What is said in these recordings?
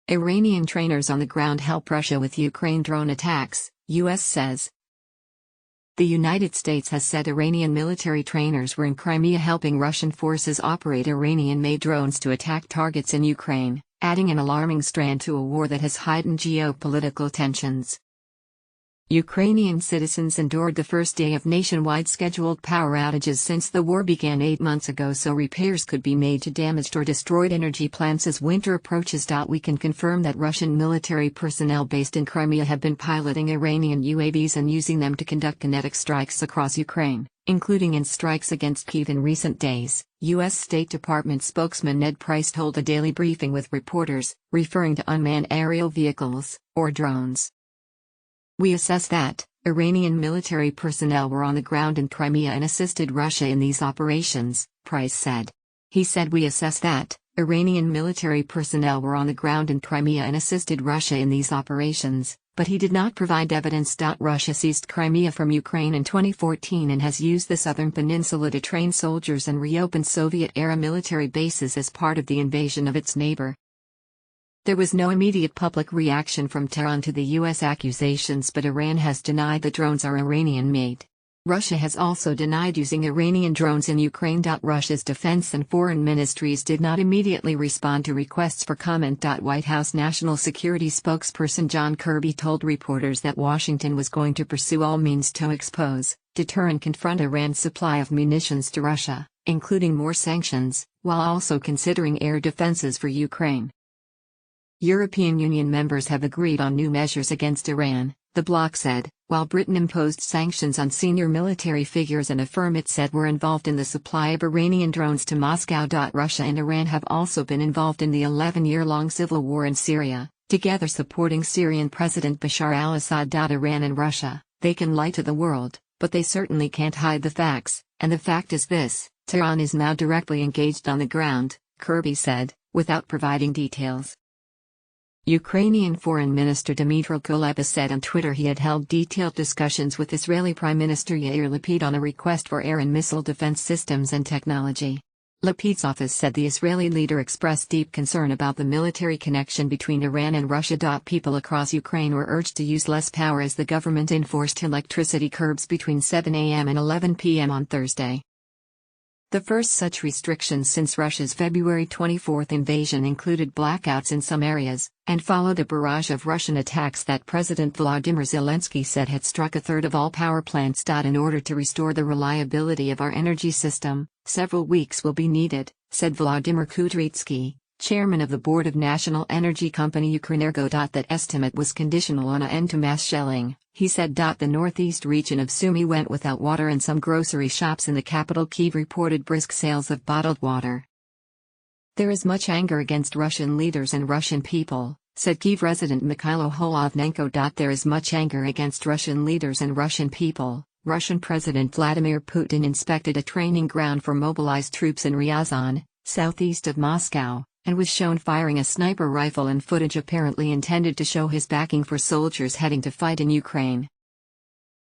Iranian trainers on the ground help Russia with Ukraine drone attacks, U.S. says. The United States has said Iranian military trainers were in Crimea helping Russian forces operate Iranian-made drones to attack targets in Ukraine, adding an alarming strand to a war that has heightened geopolitical tensions. Ukrainian citizens endured the first day of nationwide scheduled power outages since the war began 8 months ago, so repairs could be made to damaged or destroyed energy plants as winter approaches. We can confirm that Russian military personnel based in Crimea have been piloting Iranian UAVs and using them to conduct kinetic strikes across Ukraine, including in strikes against Kyiv in recent days, U.S. State Department spokesman Ned Price told a daily briefing with reporters, referring to unmanned aerial vehicles, or drones. "We assess that Iranian military personnel were on the ground in Crimea and assisted Russia in these operations," Price said. He said we assess that Iranian military personnel were on the ground in Crimea and assisted Russia in these operations, but he did not provide evidence. Russia seized Crimea from Ukraine in 2014 and has used the southern peninsula to train soldiers and reopen Soviet-era military bases as part of the invasion of its neighbor. There was no immediate public reaction from Tehran to the U.S. accusations, but Iran has denied the drones are Iranian-made. Russia has also denied using Iranian drones in Ukraine. Russia's defense and foreign ministries did not immediately respond to requests for comment. White House National Security spokesperson John Kirby told reporters that Washington was going to pursue all means to expose, deter and confront Iran's supply of munitions to Russia, including more sanctions, while also considering air defenses for Ukraine. European Union members have agreed on new measures against Iran, the bloc said, while Britain imposed sanctions on senior military figures and a firm it said were involved in the supply of Iranian drones to Moscow. Russia and Iran have also been involved in the 11-year-long civil war in Syria, together supporting Syrian President Bashar al-Assad. Iran and Russia, they can lie to the world, but they certainly can't hide the facts, and the fact is this: Tehran is now directly engaged on the ground, Kirby said, without providing details. Ukrainian Foreign Minister Dmytro Kuleba said on Twitter he had held detailed discussions with Israeli Prime Minister Yair Lapid on a request for air and missile defense systems and technology. Lapid's office said the Israeli leader expressed deep concern about the military connection between Iran and Russia. People across Ukraine were urged to use less power as the government enforced electricity curbs between 7 a.m. and 11 p.m. on Thursday. The first such restrictions since Russia's February 24 invasion included blackouts in some areas, and followed a barrage of Russian attacks that President Volodymyr Zelensky said had struck a third of all power plants. In order to restore the reliability of our energy system, several weeks will be needed, said Volodymyr Kudrytsky, chairman of the board of national energy company Ukrenergo. That estimate was conditional on an end to mass shelling, he said. The northeast region of Sumy went without water, and some grocery shops in the capital Kyiv reported brisk sales of bottled water. There is much anger against Russian leaders and Russian people, said Kyiv resident Mikhailo Holovnenko. There is much anger against Russian leaders and Russian people. Russian President Vladimir Putin inspected a training ground for mobilized troops in Ryazan, southeast of Moscow, and was shown firing a sniper rifle in footage apparently intended to show his backing for soldiers heading to fight in Ukraine.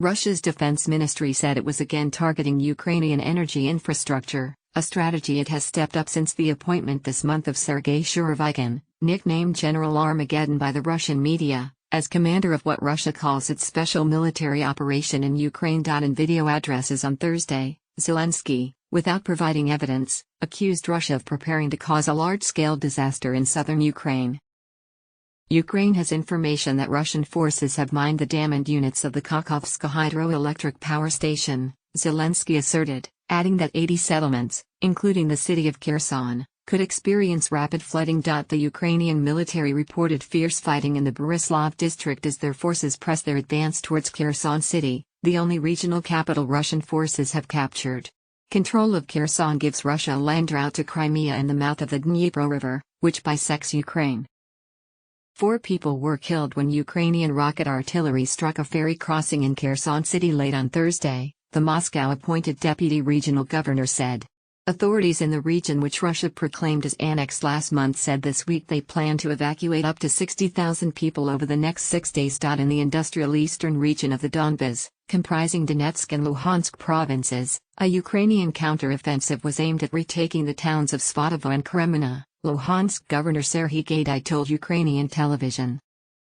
Russia's defense ministry said it was again targeting Ukrainian energy infrastructure, a strategy it has stepped up since the appointment this month of Sergei Surovikin, nicknamed General Armageddon by the Russian media, as commander of what Russia calls its special military operation in Ukraine. In video addresses on Thursday, Zelensky, without providing evidence, accused Russia of preparing to cause a large-scale disaster in southern Ukraine. Ukraine has information that Russian forces have mined the damaged units of the Kakhovska hydroelectric power station, Zelensky asserted, adding that 80 settlements, including the city of Kherson, could experience rapid flooding. The Ukrainian military reported fierce fighting in the Borislav district as their forces press their advance towards Kherson city, the only regional capital Russian forces have captured. Control of Kherson gives Russia a land route to Crimea and the mouth of the Dnipro River, which bisects Ukraine. 4 people were killed when Ukrainian rocket artillery struck a ferry crossing in Kherson city late on Thursday, the Moscow-appointed deputy regional governor said. Authorities in the region, which Russia proclaimed as annexed last month, said this week they plan to evacuate up to 60,000 people over the next 6 days. In the industrial eastern region of the Donbas, comprising Donetsk and Luhansk provinces, a Ukrainian counter-offensive was aimed at retaking the towns of Svatovo and Kremina, Luhansk Governor Serhiy Gaidai told Ukrainian television.